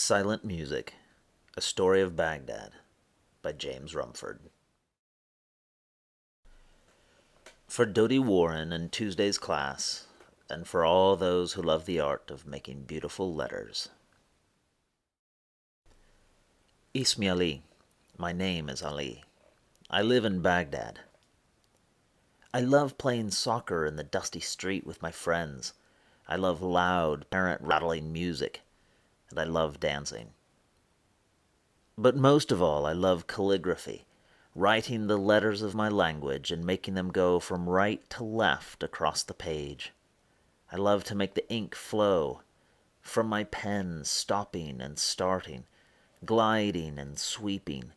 Silent Music, A Story of Baghdad by James Rumford. For Dodie Warren and Tuesday's class, and for all those who love the art of making beautiful letters. Ismi Ali. My name is Ali. I live in Baghdad. I love playing soccer in the dusty street with my friends. I love loud, parent-rattling music, and I love dancing. But most of all, I love calligraphy, writing the letters of my language and making them go from right to left across the page. I love to make the ink flow, from my pen stopping and starting, gliding and sweeping,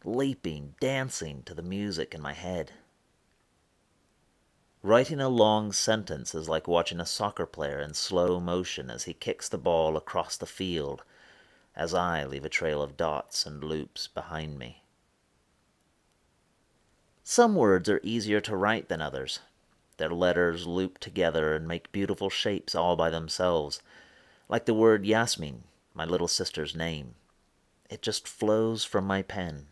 leaping, dancing to the music in my head. Writing a long sentence is like watching a soccer player in slow motion as he kicks the ball across the field, as I leave a trail of dots and loops behind me. Some words are easier to write than others. Their letters loop together and make beautiful shapes all by themselves, like the word Yasmin, my little sister's name. It just flows from my pen.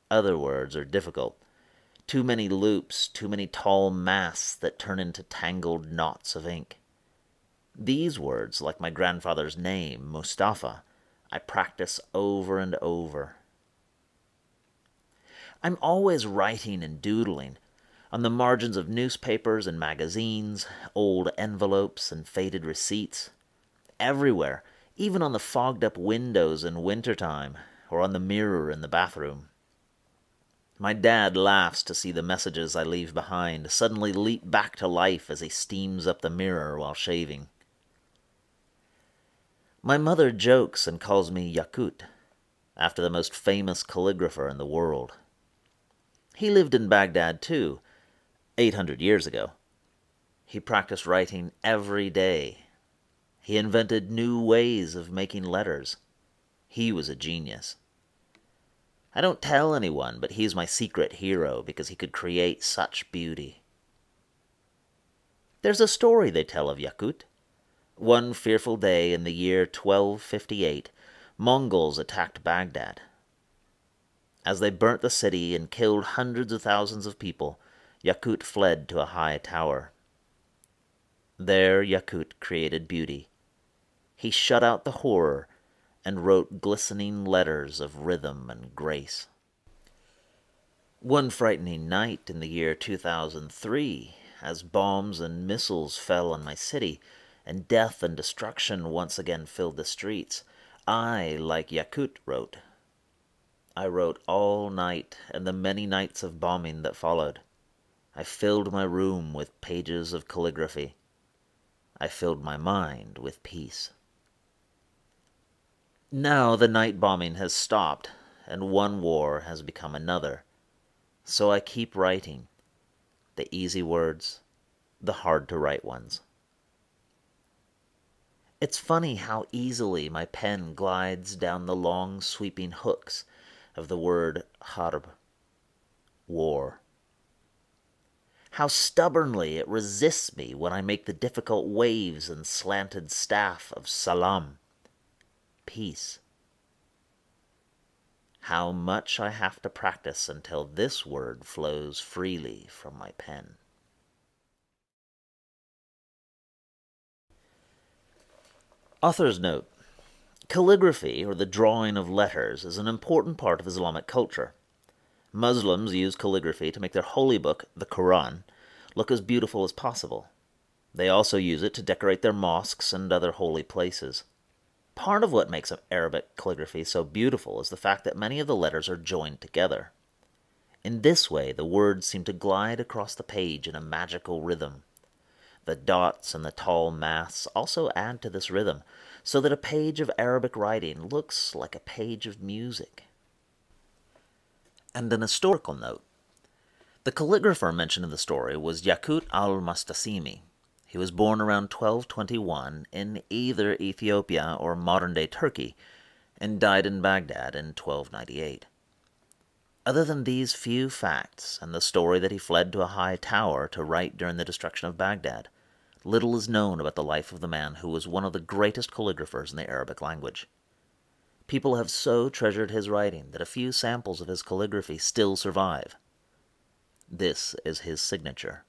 Other words are difficult. Too many loops, too many tall masts that turn into tangled knots of ink. These words, like my grandfather's name, Mustafa, I practice over and over. I'm always writing and doodling, on the margins of newspapers and magazines, old envelopes and faded receipts. Everywhere, even on the fogged-up windows in wintertime, or on the mirror in the bathroom. My dad laughs to see the messages I leave behind suddenly leap back to life as he steams up the mirror while shaving. My mother jokes and calls me Yakut, after the most famous calligrapher in the world. He lived in Baghdad too, 800 years ago. He practiced writing every day. He invented new ways of making letters. He was a genius. I don't tell anyone, but he's my secret hero because he could create such beauty. There's a story they tell of Yakut. One fearful day in the year 1258, Mongols attacked Baghdad. As they burnt the city and killed hundreds of thousands of people, Yakut fled to a high tower. There Yakut created beauty. He shut out the horror and wrote glistening letters of rhythm and grace. One frightening night in the year 2003, as bombs and missiles fell on my city, and death and destruction once again filled the streets, I, like Yakut, wrote. I wrote all night and the many nights of bombing that followed. I filled my room with pages of calligraphy. I filled my mind with peace. Now the night bombing has stopped, and one war has become another. So I keep writing, the easy words, the hard-to-write ones. It's funny how easily my pen glides down the long sweeping hooks of the word harb, war. How stubbornly it resists me when I make the difficult waves and slanted staff of salam, peace. How much I have to practice until this word flows freely from my pen. Author's note. Calligraphy, or the drawing of letters, is an important part of Islamic culture. Muslims use calligraphy to make their holy book, the Quran, look as beautiful as possible. They also use it to decorate their mosques and other holy places. Part of what makes Arabic calligraphy so beautiful is the fact that many of the letters are joined together. In this way, the words seem to glide across the page in a magical rhythm. The dots and the tall masts also add to this rhythm, so that a page of Arabic writing looks like a page of music. And an historical note. The calligrapher mentioned in the story was Yakut al-Mastasimi. He was born around 1221 in either Ethiopia or modern-day Turkey, and died in Baghdad in 1298. Other than these few facts, and the story that he fled to a high tower to write during the destruction of Baghdad, little is known about the life of the man who was one of the greatest calligraphers in the Arabic language. People have so treasured his writing that a few samples of his calligraphy still survive. This is his signature.